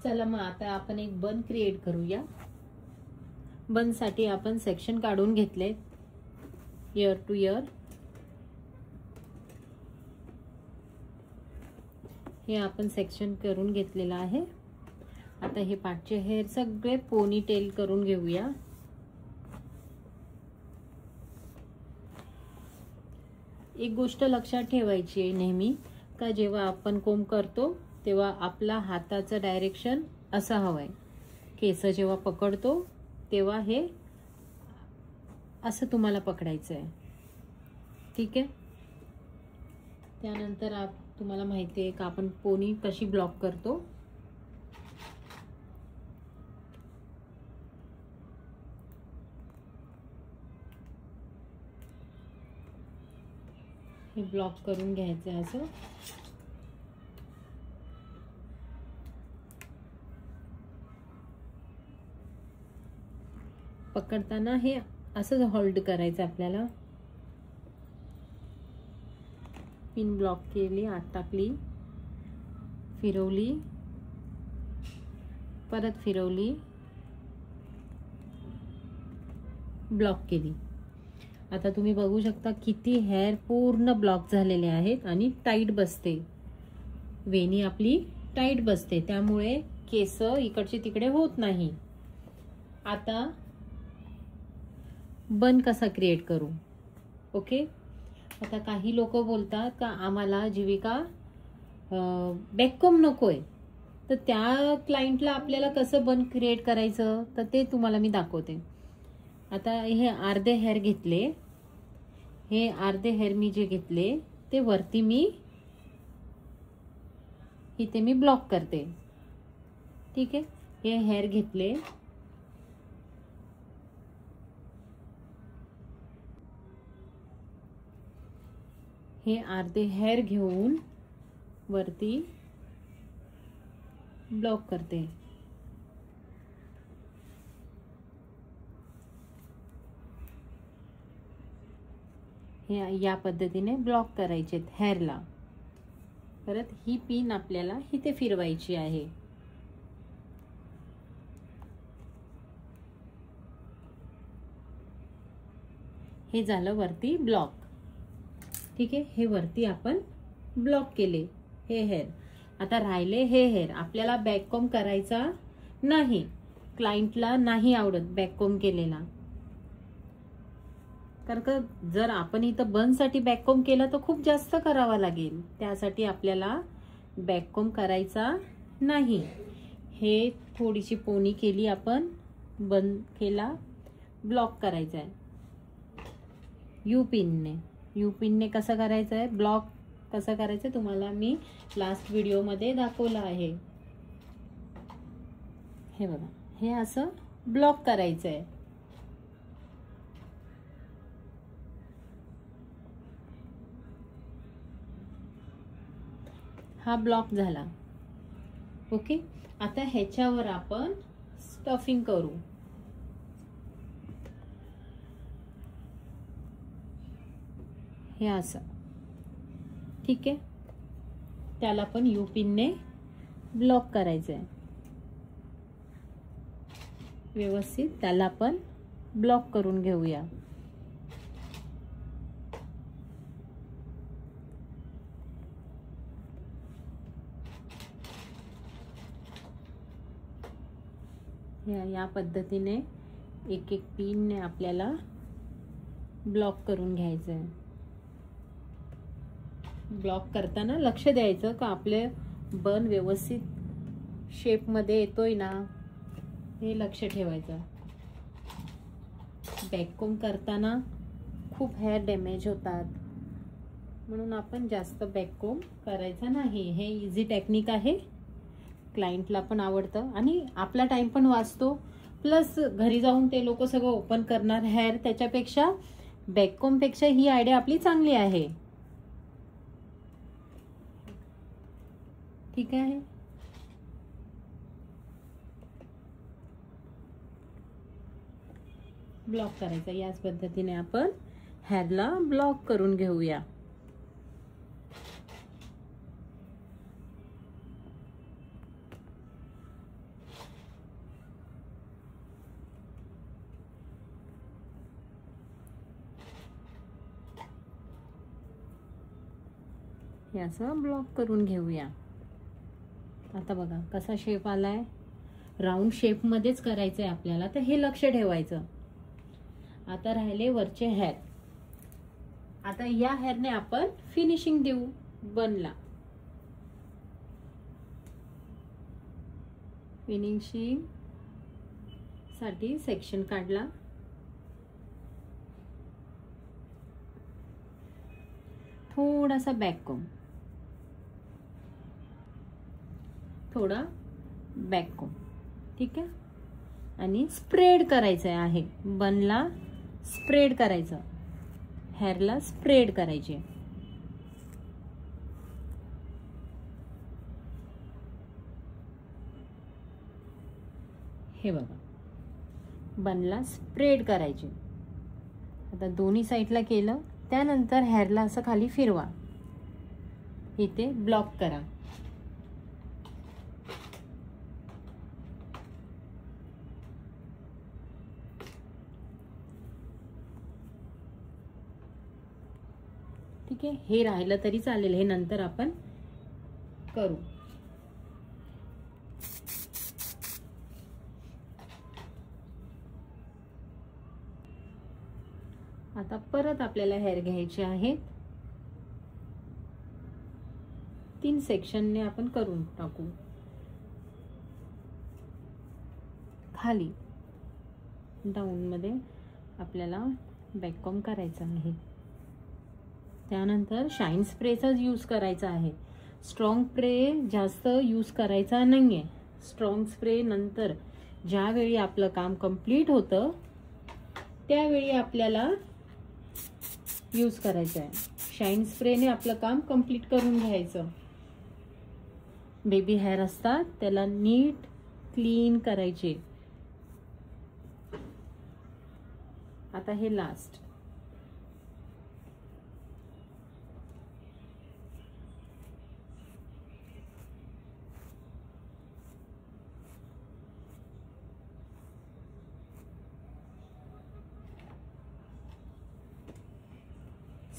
चला मग आता आपण एक बन क्रिएट करूया। बन साठी आपण सेक्शन काढून घेतले इयर टू इयर। हे आपण सेक्शन करून घेतलेला आहे। आता हे पाठचे हेअर सगळे पोनी टेल करून घेऊया। एक गोष्ट लक्षात ठेवायची आहे नेहमी का जेव्हा आपण कोंब करतो तेव्हा आपला हाताचं डायरेक्शन असं हवंय। केस जेव्हा पकडतो तेव्हा हे असं तुम्हाला पकडायचं आहे, ठीक आहे। त्यानंतर तुम्हाला माहिती आहे का आपण पोनी कशी ब्लॉक करतो। हे ब्लॉक करून घ्यायचं आहे असं। पकडताना हे असंच होल्ड करायचं आपल्याला। पिन ब्लॉक केली, आत टाकली, फिरवली, परत फिरवली, ब्लॉक केली। आता तुम्ही बघू शकता किती हेअर पूर्ण ब्लॉक झालेले आहेत आणि टाईट बसते। वेणी आपली टाईट बसते, त्यामुळे केस इकडचे तिकडे होत नाही। आता बन कसा क्रिएट करू, ओके। आता काही लोक बोलतात का आम्हाला जीविका बॅककॉम नकोय, तर त्या क्लायंटला आपल्याला कसं बन क्रिएट करायचं तर ते तुम्हाला मी दाखवते। आता हे अर्धे हेअर घेतले, हे अर्धे हेअर मी जे घेतले ते वरती मी इथे मी ब्लॉक करते, ठीक आहे। हे हेअर घेतले, हे अर्धे हेअर घेऊन वरती ब्लॉक करते। हे या पद्धतीने ब्लॉक करायचे हेअरला। परत ही पिन आपल्याला इथे फिरवायची आहे। हे झालं वरती ब्लॉक, ठीक आहे। हे वरती आपण ब्लॉक केले हे हेअर। आता राहिले हे हेअर आपल्याला बॅककॉम करायचा नाही, क्लायंटला नाही आवडत बॅककॉम केलेला। कारण का जर आपण इथं बनसाठी बॅककॉम केलं तर खूप जास्त करावा लागेल, त्यासाठी आपल्याला बॅककॉम करायचा नाही। हे थोडीशी पोनी केली आपण, बन केला, ब्लॉक करायचा आहे यू पिनने। यू पिनने कसं करायचं आहे, ब्लॉक कसं करायचं तुम्हाला मी लास्ट व्हिडिओ मध्ये दाखवलं आहे। हे बघा, हे असं ब्लॉक करायचं आहे। हा ब्लॉक झाला, ओके। आता ह्याच्यावर आपण स्टफिंग करू। हे असं, ठीक आहे। त्याला पण यू पिनने ब्लॉक करायचंय व्यवस्थित। त्याला पण ब्लॉक करून घेऊया। या पद्धतीने एक एक पिनने आपल्याला ब्लॉक करून घ्यायचंय। ब्लॉक करताना लक्ष द्यायचं का आपले बन व्यवस्थित शेप मध्ये येतोय ना, हे लक्ष ठेवायचं। बॅककॉम करताना खूप हेअर डॅमेज होतात, म्हणून आपण जास्त बॅककॉम करायचा नाही। हे इझी टेक्निक आहे, क्लायंटला पण आवडतं आणि आपला टाइम पण वाचतो। प्लस घरी जाऊन ते लोक सगळं ओपन करणार हेअर, त्याच्यापेक्षा बॅककॉम पेक्षा ही आयडिया आपली चांगली आहे, ठीक आहे। ब्लॉक करायचा याच पद्धतीने आपण हेअरला ब्लॉक करून घेऊया। हे असं ब्लॉक करून घेऊया. आता बघा कसा शेप आलाय, राऊंड शेप मध्येच करायचं आहे आपल्याला, तर हे लक्ष ठेवायचं. आता राहिले वरचे हेअर. आता या हेअरने आपण फिनिशिंग देऊ बनला. फिनिशिंग साठी सेक्शन काढला. थोडासा बॅककॉम, थोडा बॅककॉम, ठीक आहे. आणि स्प्रेड करायचं आहे, बनला स्प्रेड करायचं, हेअरला स्प्रेड करायचे. हे बघा बनला स्प्रेड करायचे. आता दोन्ही साईडला केलं, त्यानंतर हेअरला असं खाली फिरवा, इथे ब्लॉक करा. ठीक आहे, हे राहिलं तरी चालेल, हे नंतर आपण करू. आता परत आपल्याला हेअर घ्यायचे आहेत. 3 सेक्शनने आपण करून टाकू. खाली डाऊन मध्ये आपल्याला बॅककॉम करायचा आहे. त्यानंतर शाईन स्प्रेचा यूज करायचा आहे. स्ट्रॉंग स्प्रे जास्त यूज करायचा नाहीये. स्ट्रॉंग स्प्रे नंतर ज्यावेळी आपलं काम कंप्लीट होतं त्यावेळी आपल्याला यूज करायचं आहे. शाईन स्प्रेने आपलं काम कंप्लीट करून घ्यायचं. बेबी हेअर असतात त्याला नीट क्लीन करायचे. आता हे last.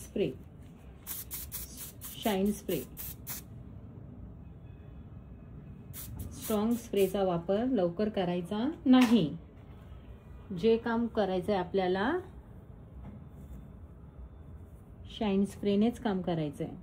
Spray, shine spray. Strong स्प्रेचा वापर लवकर करायचा नाही. जे काम करायचंय आपल्याला शाईन स्प्रेनेच काम करायचंय.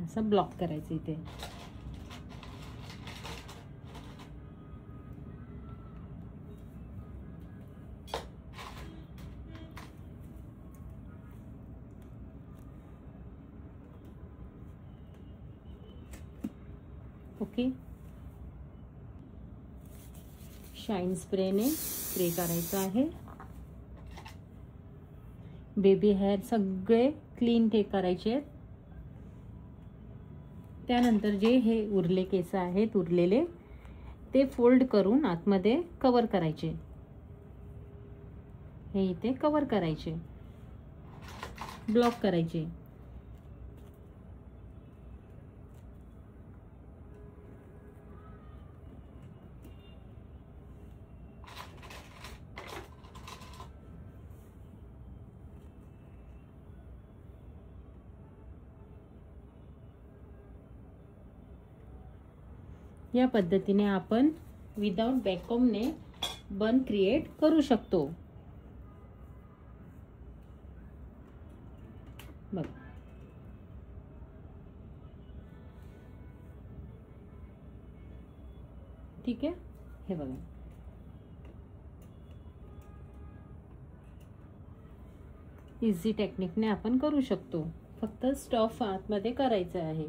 असं ब्लॉक करायचं इथे. ओके, शाईन स्प्रेने स्प्रे करायचं आहे. बेबी हेअर सगळे क्लीन टेक करायचे. त्यानंतर जे हे उरले केस आहेत उरलेले ते फोल्ड करून आतमध्ये कव्हर करायचे. हे इथे कव्हर करायचे, ब्लॉक करायचे. या पद्धतीने आपण विदाउट बॅककॉमने बन क्रिएट करू शकतो. बघ, ठीक आहे. हे बघा, इझी टेक्निकने आपण करू शकतो. फक्त स्टफ आतमध्ये करायचं आहे.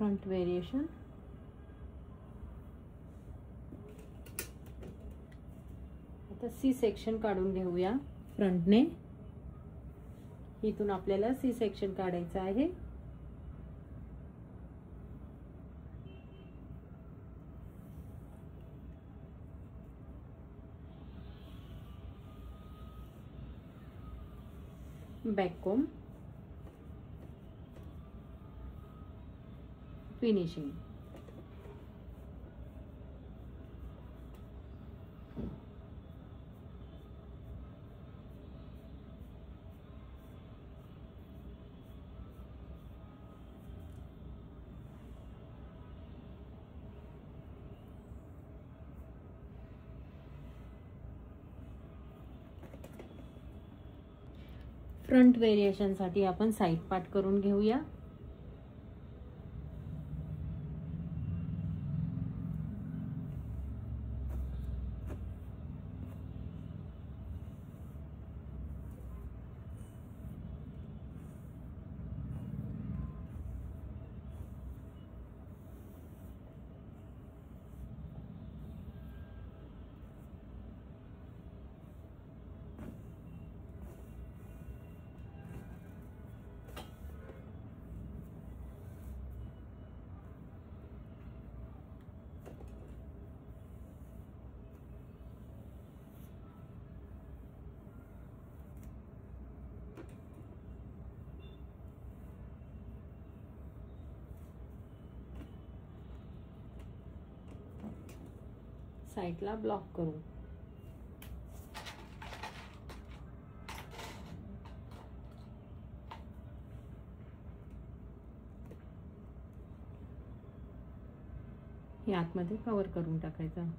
Front variation. आता सी सेक्शन काढून घेऊया फ्रंटने. इथून आपल्याला सी सेक्शन काढायचं आहे. बॅककोम, फिनिशिंग. फ्रंट व्हेरिएशन साठी आपण साइड पार्ट करून घेऊया. साइडला ब्लॉक करू. हे आतमध्ये कव्हर करून टाकायचं.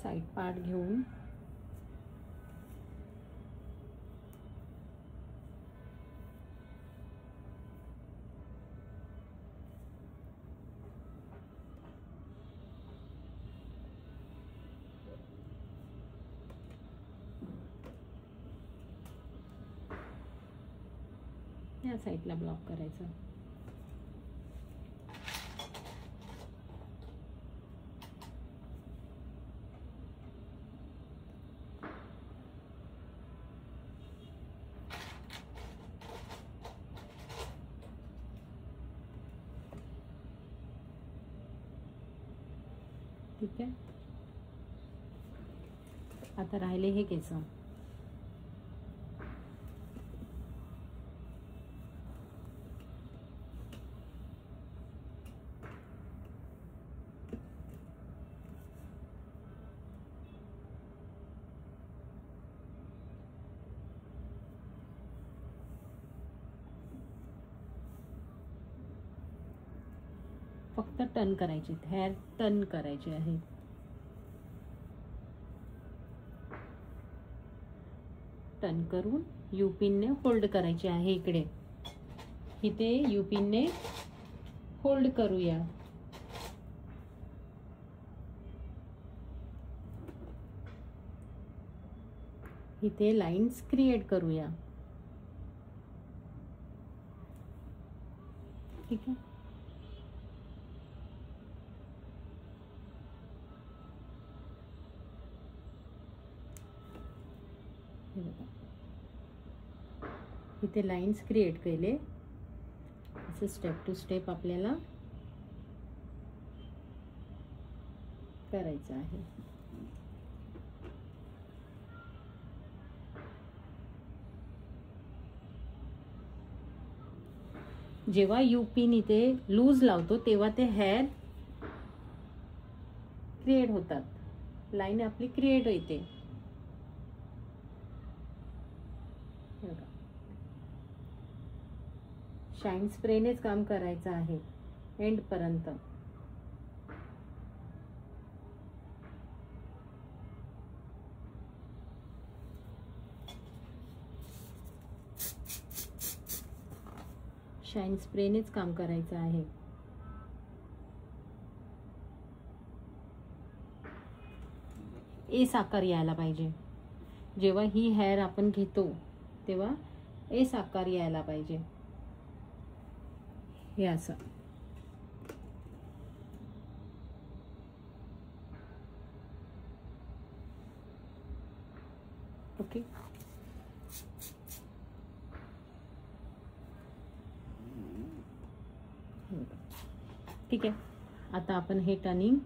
साइड पार्ट घेऊन या साइडला ब्लॉक करायचं. ठीक आहे. आता राहिले हे केस. फक्त टर्न करायचे, हेअर टर्न करायचे आहे. टर्न करून यू पिनने होल्ड करायचे आहे. इकडे इथे यू पिनने होल्ड करूया. इथे लाइन्स क्रिएट करूया. ठीक आहे. इथे लाइन्स क्रिएट केले. असं स्टेप टू स्टेप आपल्याला करायचं आहे. जेव्हा यू पिन इथे लूज लावतो तेव्हा ते हेअर क्रिएट होतात. लाईन आपली क्रिएट होते. शाईन स्प्रेनेच काम करायचं आहे एंड पर्यंत. शाईन स्प्रेनेच काम करायचं आहे. एस आकार यायला पाहिजे. जेव्हा ही हेअर आपण घेतो तेव्हा एस आकार यायला पाहिजे. हे असं. ओके. ठीक आहे. आता आपण हे टर्निंग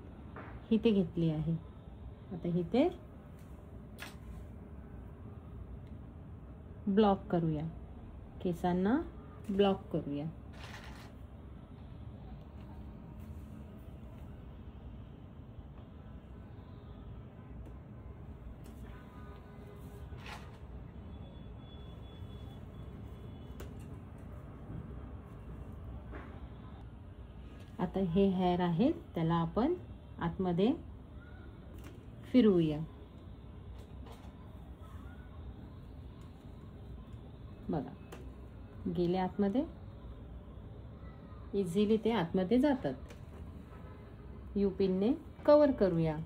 इथे घेतली आहे. आता इथे ब्लॉक करूया. केसांना ब्लॉक करूया. आता हे हेअर आहेत त्याला आपण आतमध्ये फिरवूया. बघा गेले आतमध्ये. इझिली ते आतमध्ये जातात. यू पिनने कव्हर करूया.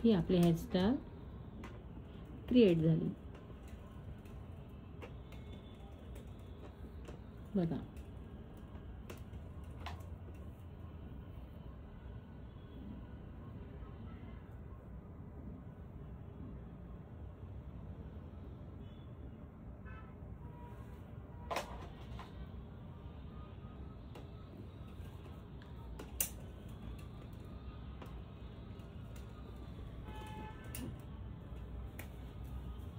ही आपली हेअरस्टाईल क्रिएट झाली. बघा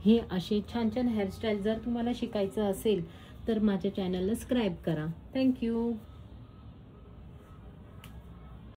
हे असे छान छान हेअरस्टाईल जर तुम्हाला शिकायचं असेल तर माझ्या चॅनलला सबस्क्राईब करा. थँक्यू.